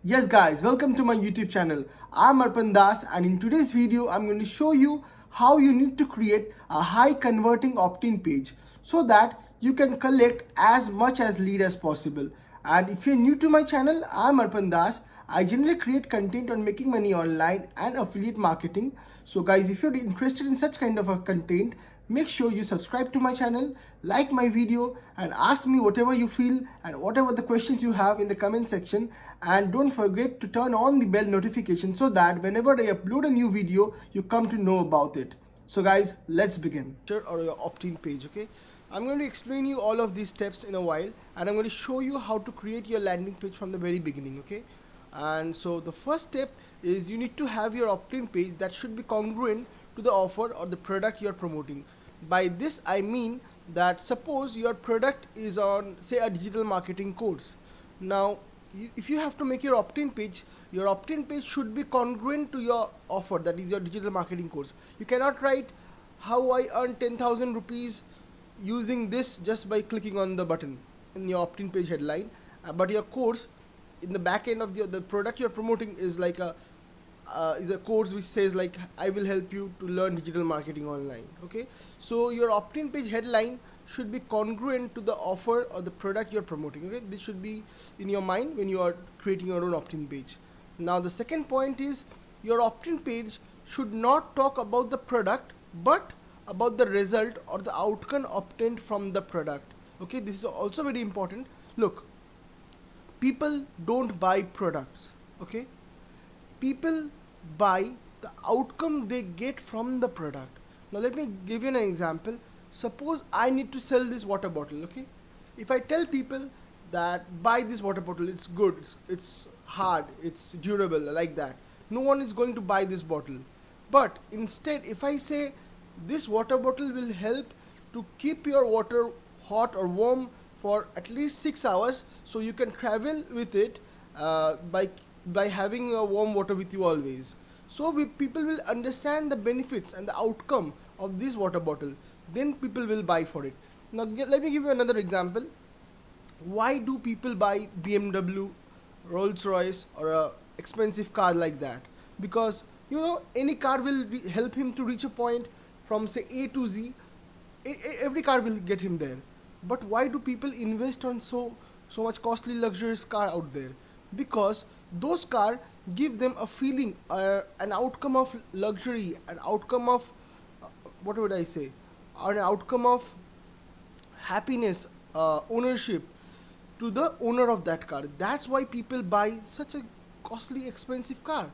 Yes guys, welcome to my YouTube channel. I'm Arpan Das and in today's video I'm going to show you how you need to create a high converting opt-in page so that you can collect as much as lead as possible. And if you're new to my channel, I'm Arpan Das. I generally create content on making money online and affiliate marketing. So guys, if you're interested in such kind of a content, make sure you subscribe to my channel, like my video and ask me whatever you feel and whatever the questions you have in the comment section, and don't forget to turn on the bell notification so that whenever I upload a new video you come to know about it. So guys, let's begin. Or your opt-in page, okay? I'm going to explain you all of these steps in a while and I'm going to show you how to create your landing page from the very beginning, okay? And so the first step is you need to have your opt-in page that should be congruent to the offer or the product you're promoting. By this I mean that suppose your product is on, say, a digital marketing course. Now if you have to make your opt-in page should be congruent to your offer, that is your digital marketing course. You cannot write how I earn 10,000 rupees using this just by clicking on the button in your opt-in page headline, but your course in the back end of the product you're promoting is like is a course which says like I will help you to learn digital marketing online, okay? So your opt-in page headline should be congruent to the offer or the product you're promoting, okay? This should be in your mind when you are creating your own opt-in page. Now the second point is your opt-in page should not talk about the product but about the result or the outcome obtained from the product, okay? This is also very important. Look, people don't buy products, okay? People buy the outcome they get from the product. Now let me give you an example. Suppose I need to sell this water bottle, okay? If I tell people that buy this water bottle, it's good, it's hard, it's durable, like that, no one is going to buy this bottle. But instead if I say this water bottle will help to keep your water hot or warm for at least 6 hours, so you can travel with it by having warm water with you always. So people will understand the benefits and the outcome of this water bottle, then people will buy for it. Now let me give you another example. Why do people buy BMW, Rolls Royce or a expensive car like that? Because any car will help him to reach a point from say A to Z. Every car will get him there. But why do people invest on so much costly luxurious car out there? Because those cars give them a feeling, an outcome of luxury, an outcome of what would I say, an outcome of happiness, ownership to the owner of that car. That's why people buy such a costly expensive car,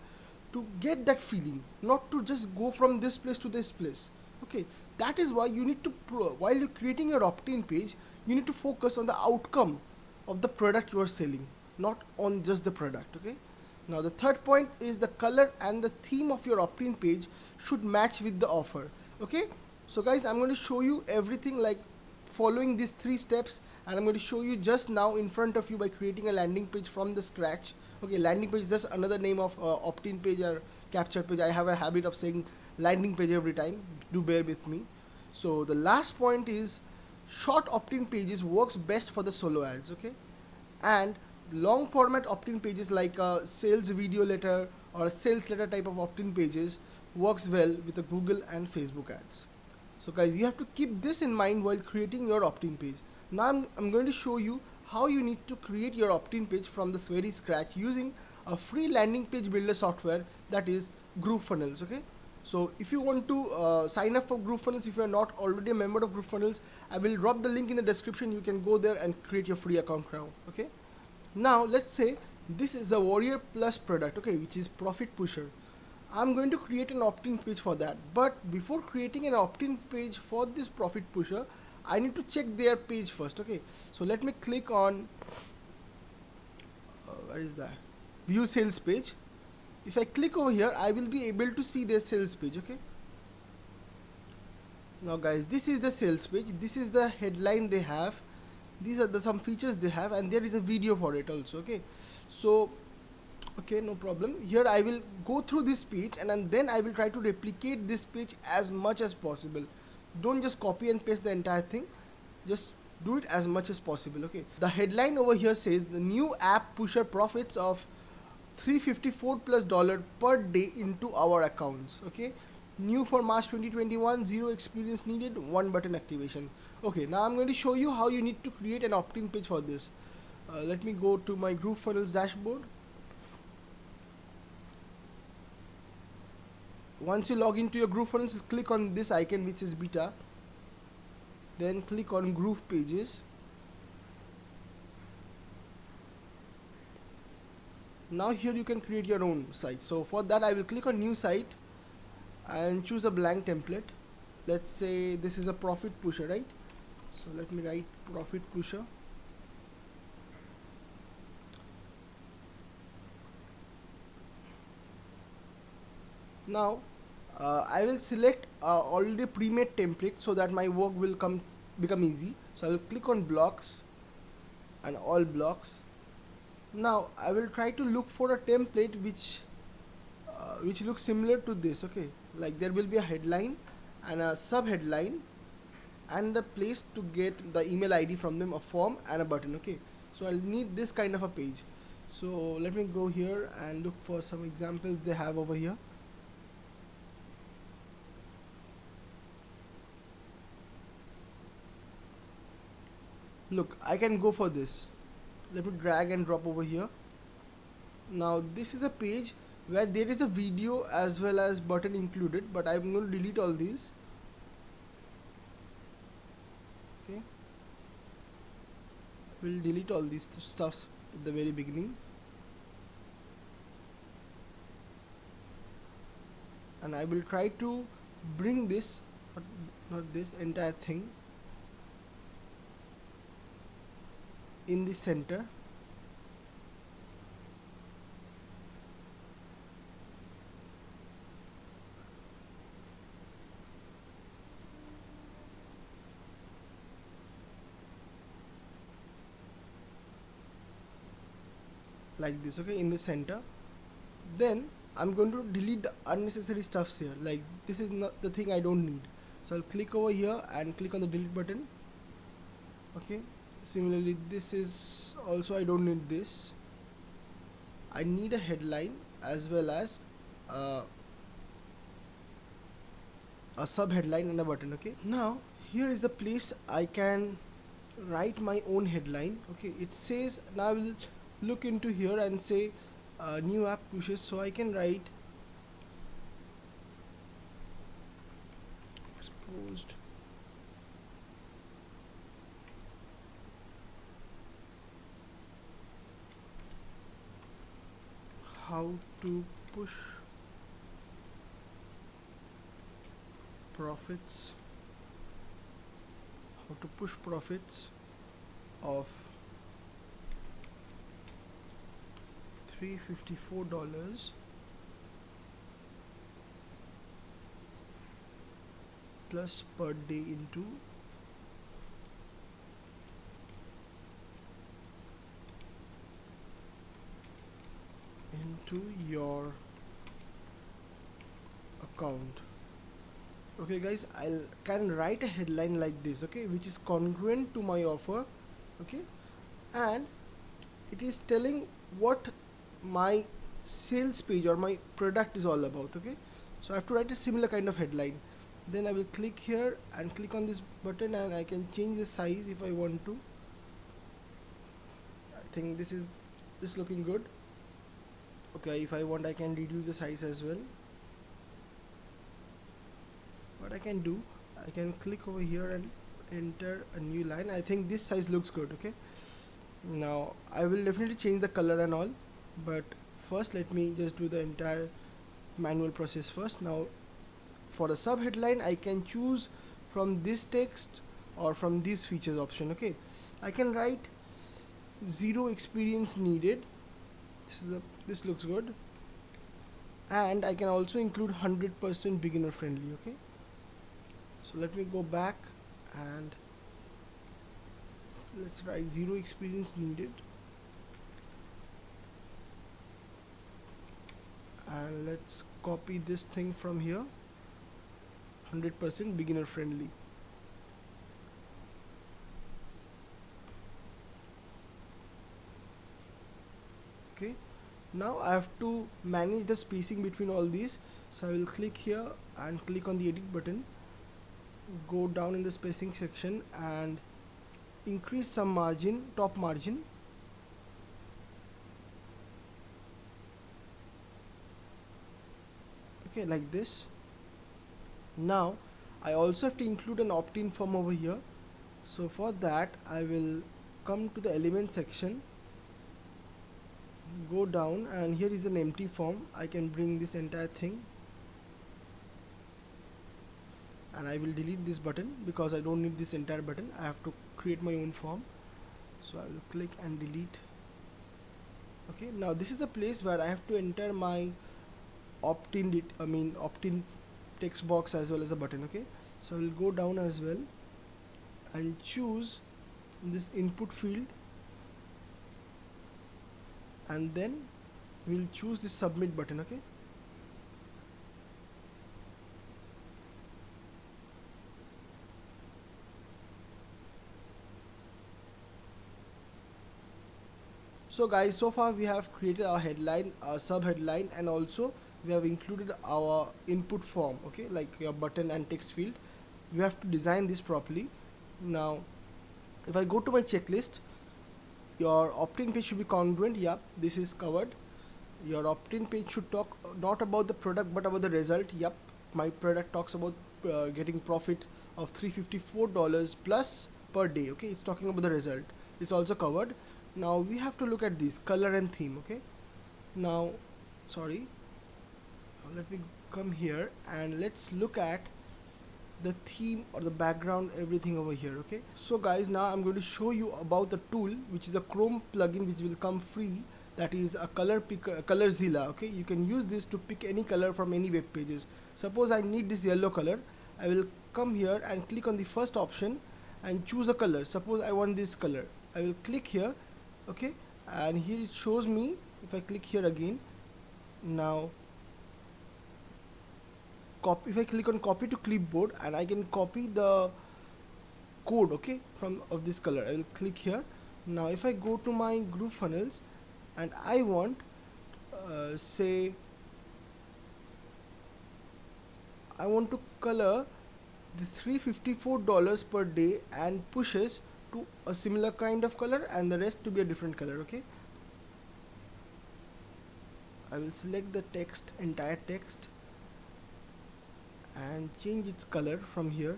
to get that feeling, not to just go from this place to this place, okay? That is why you need to while you're creating your opt-in page, you need to focus on the outcome of the product you are selling, not on just the product, okay? Now the third point is the color and the theme of your opt-in page should match with the offer, okay? So guys, I'm going to show you everything like following these 3 steps, and I'm going to show you just now in front of you by creating a landing page from the scratch, okay? Landing page is just another name of opt-in page or capture page. I have a habit of saying landing page every time, do bear with me. So the last point is short opt-in pages works best for the solo ads, okay? And long format opt-in pages like a sales video letter or a sales letter type of opt-in pages works well with the Google and Facebook ads. So guys, you have to keep this in mind while creating your opt-in page. Now I'm going to show you how you need to create your opt-in page from this very scratch using a free landing page builder software, that is GrooveFunnels, okay? So if you want to sign up for GrooveFunnels, if you are not already a member of GrooveFunnels, I will drop the link in the description. You can go there and create your free account now, okay? Now let's say this is a Warrior Plus product, okay, which is Profit Pusher. I'm going to create an opt-in page for that, but before creating an opt-in page for this Profit Pusher, I need to check their page first, okay? So let me click on where is that, view sales page. If I click over here, I will be able to see their sales page, okay? Now guys, this is the sales page, this is the headline they have, these are the some features they have, and there is a video for it also, okay? So okay, no problem. Here I will go through this page and then I will try to replicate this page as much as possible. Don't just copy and paste the entire thing, just do it as much as possible, okay? The headline over here says the new app pusher profits of $354 plus dollar per day into our accounts. Okay, new for March 2021, zero experience needed, one button activation. Okay, now I'm going to show you how you need to create an opt-in page for this. Let me go to my GrooveFunnels dashboard. Once you log into your GrooveFunnels, click on this icon which is beta, then click on Groove Pages. Now here you can create your own site. So for that I will click on new site and choose a blank template. Let's say this is a profit pusher, right? So let me write profit pusher. Now I will select already pre-made template so that my work will become easy. So I will click on blocks and all blocks. Now I will try to look for a template which looks similar to this. Okay, like there will be a headline and a sub headline and the place to get the email ID from them, a form and a button. Okay, so I'll need this kind of a page. So let me go here and look for some examples they have over here. Look, I can go for this. Let me drag and drop over here. Now this is a page where there is a video as well as button included, but I'm going to delete all these. Okay, we'll delete all these stuffs at the very beginning, and I will try to bring this, not this entire thing, in the center. Like this. Okay, in the center. Then I'm going to delete the unnecessary stuffs here, like this is not the thing I don't need. So I'll click over here and click on the delete button. Okay, similarly this is also, I don't need this. I need a headline as well as a sub headline and a button. Okay, now here is the place I can write my own headline. Okay, it says, now I will look into here and say new app pushes, so I can write exposed how to push profits, of $354 plus per day into your account. Okay guys, I can write a headline like this, okay, which is congruent to my offer. Okay, and it is telling what my sales page or my product is all about. Okay, so I have to write a similar kind of headline. Then I will click here and click on this button, and I can change the size if I want to. I think this is looking good. Okay, if I want I can reduce the size as well. What I can do, I can click over here and enter a new line. I think this size looks good. Okay, now I will definitely change the color and all, but first let me just do the entire manual process first. Now for the sub headline I can choose from this text or from these features option. Okay, I can write zero experience needed. This looks good, and I can also include 100% beginner friendly. Okay, so let me go back and let's write zero experience needed, and let's copy this thing from here, 100% beginner friendly. Okay, Now I have to manage the spacing between all these, so I will click here and click on the edit button, go down in the spacing section and increase some margin, top margin. Okay, like this. Now I also have to include an opt-in form over here, so for that I will come to the element section, go down, and here is an empty form. I can bring this entire thing and I will delete this button because I don't need this entire button. I have to create my own form, so I will click and delete. Okay, now this is the place where I have to enter my opt-in opt-in text box as well as a button. Okay, so I will go down as well and choose this input field, and then we'll choose the submit button. Okay, so guys, so far we have created our headline, our sub headline, and also we have included our input form, okay, like your button and text field. We have to design this properly. Now if I go to my checklist, your opt-in page should be congruent. Yep, this is covered. Your opt-in page should talk not about the product but about the result. Yep, my product talks about getting profit of $354 plus per day. Okay, it's talking about the result. It's also covered. Now we have to look at this color and theme. Okay, now let me come here and let's look at the theme or the background, everything over here. Okay, so guys, now I'm going to show you about the tool, which is a Chrome plugin which will come free, that is a color picker, Colorzilla. Okay, you can use this to pick any color from any web pages. Suppose I need this yellow color, I will come here and click on the first option and choose a color. Suppose I want this color, I will click here. Okay, and here it shows me. If I click here again, now if I click on copy to clipboard, and I can copy the code, okay, from of this color. I will click here. Now if I go to my GrooveFunnels and I want say I want to color this $354 per day and pushes to a similar kind of color and the rest to be a different color. Okay, I will select the text, entire text, and change its color from here.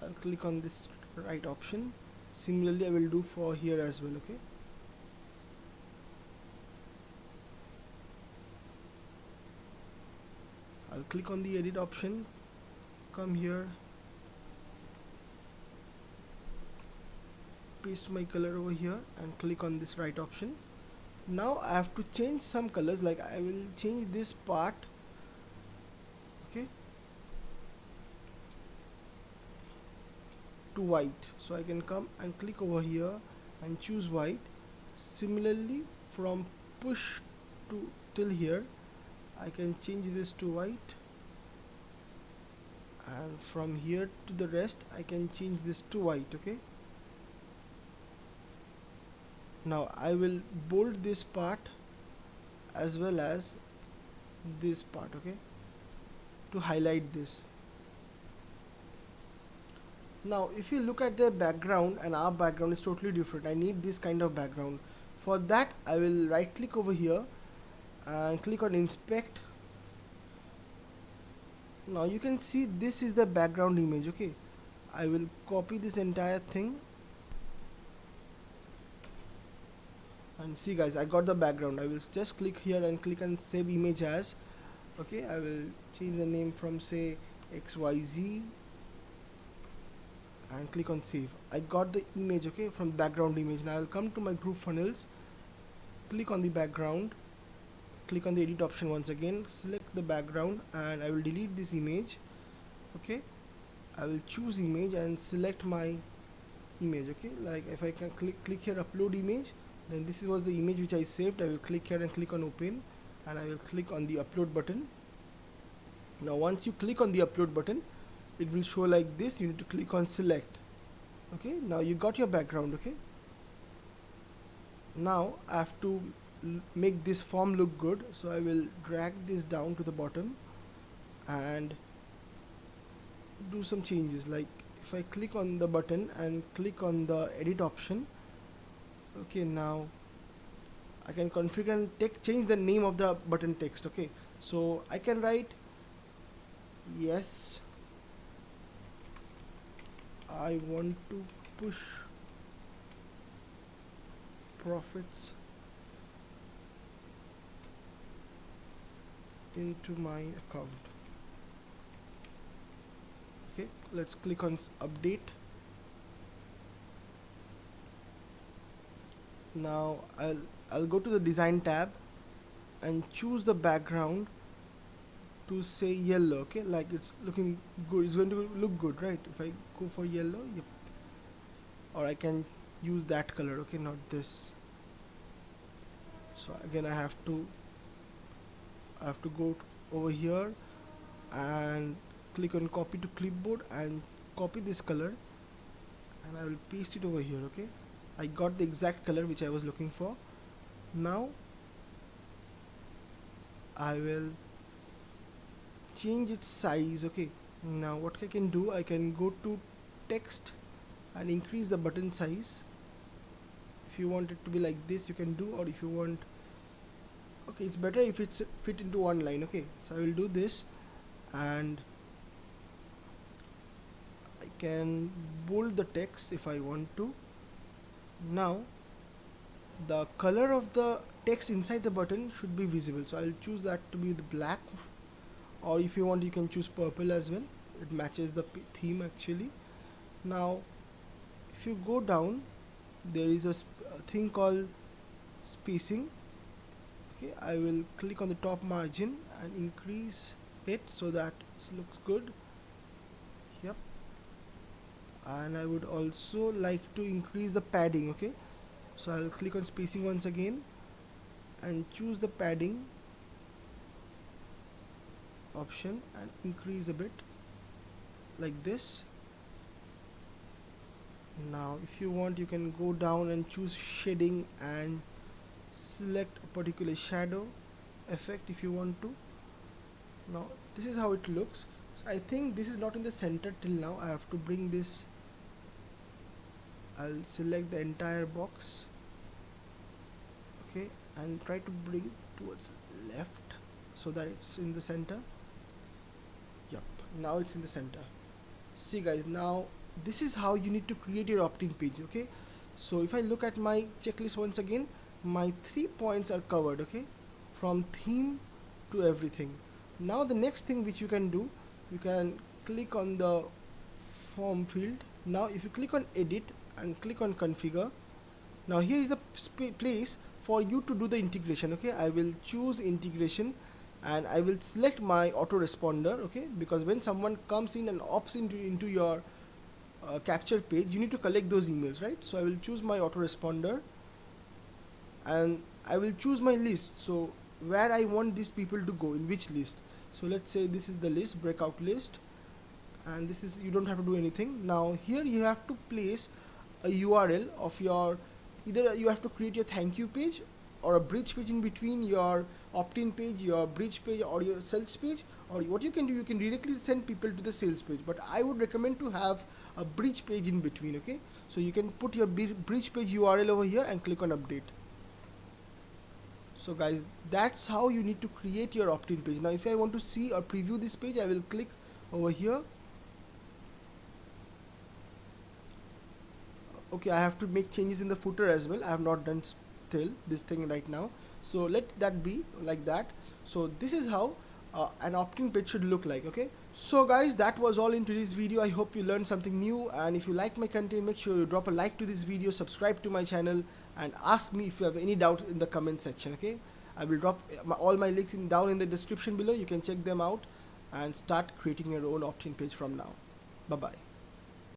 I'll click on this right option. Similarly I will do for here as well. Okay, I'll click on the edit option, come here, paste my color over here and click on this right option. Now I have to change some colors, like I will change this part, okay, to white. So I can come and click over here and choose white. Similarly from push to till here I can change this to white, and from here to the rest I can change this to white. Okay, now I will bold this part as well as this part, okay, to highlight this. Now if you look at the background, and our background is totally different, I need this kind of background. For that I will right click over here and click on inspect. Now you can see this is the background image. Okay, I will copy this entire thing, and see guys, I got the background. I will just click here and click on save image as. Okay, I will change the name from say XYZ and click on save. I got the image, okay, from background image. Now I will come to my GrooveFunnels, click on the background, click on the edit option once again, select the background, and I will delete this image. Okay, I will choose image and select my image. Okay, like if I can click here upload image, then this was the image which I saved. I will click here and click on open, and I will click on the upload button. Now once you click on the upload button, it will show like this. You need to click on select. Okay, now you got your background. Okay, Now I have to make this form look good, so I will drag this down to the bottom and do some changes. Like if I click on the button and click on the edit option, okay, now I can configure and change the name of the button text. Okay, so I can write, yes, I want to push profits into my account. Okay, let's click on update. Now I'll go to the design tab and choose the background to say yellow. Okay, like it's looking good, it's going to look good, right? If I go for yellow, yep, or I can use that color, okay, not this. So again I have to go over here and click on copy to clipboard and copy this color, and I will paste it over here. Okay, I got the exact color which I was looking for. Now I will change its size. Okay, now what I can do, I can go to text and increase the button size. If you want it to be like this, you can do, or if you want, okay, it's better if it's fit into one line. Okay, so I will do this, and I can bold the text if I want to. Now the color of the text inside the button should be visible, so I'll choose that to be the black, or if you want you can choose purple as well. It matches the theme actually. Now if you go down, there is a thing called spacing. Okay, I will click on the top margin and increase it so that it looks good. Yep, and I would also like to increase the padding. Okay, so I'll click on spacing once again and choose the padding option and increase a bit like this. Now if you want, you can go down and choose shading and select a particular shadow effect if you want to. Now this is how it looks. So I think this is not in the center till now. I have to bring this. I'll select the entire box, okay, and try to bring towards left so that it's in the center. Yep, now it's in the center. See guys, now this is how you need to create your opt-in page. Okay, so if I look at my checklist once again, my 3 points are covered, okay, from theme to everything. Now the next thing which you can do, you can click on the form field. Now if you click on edit and click on configure, now here is a place for you to do the integration. Okay, I will choose integration and I will select my autoresponder. Okay, because when someone comes in and opts into your capture page, you need to collect those emails, right? So I will choose my autoresponder and I will choose my list, so where I want these people to go, in which list. So let's say this is the list, breakout list, and this is, you don't have to do anything. Now here you have to place a URL of your, either you have to create your thank you page or a bridge page in between your opt-in page, your bridge page, or your sales page. Or what you can do, you can directly send people to the sales page, but I would recommend to have a bridge page in between. Okay, so you can put your bridge page URL over here and click on update. So guys, that's how you need to create your opt-in page. Now if I want to see or preview this page, I will click over here. Okay, I have to make changes in the footer as well. I have not done still this thing right now, so let that be like that. So this is how an opt-in page should look like. Okay, so guys, that was all in today's video. I hope you learned something new, and if you like my content, make sure you drop a like to this video, subscribe to my channel, and ask me if you have any doubt in the comment section. Okay, I will drop all my links down in the description below. You can check them out and start creating your own opt-in page from now. Bye bye.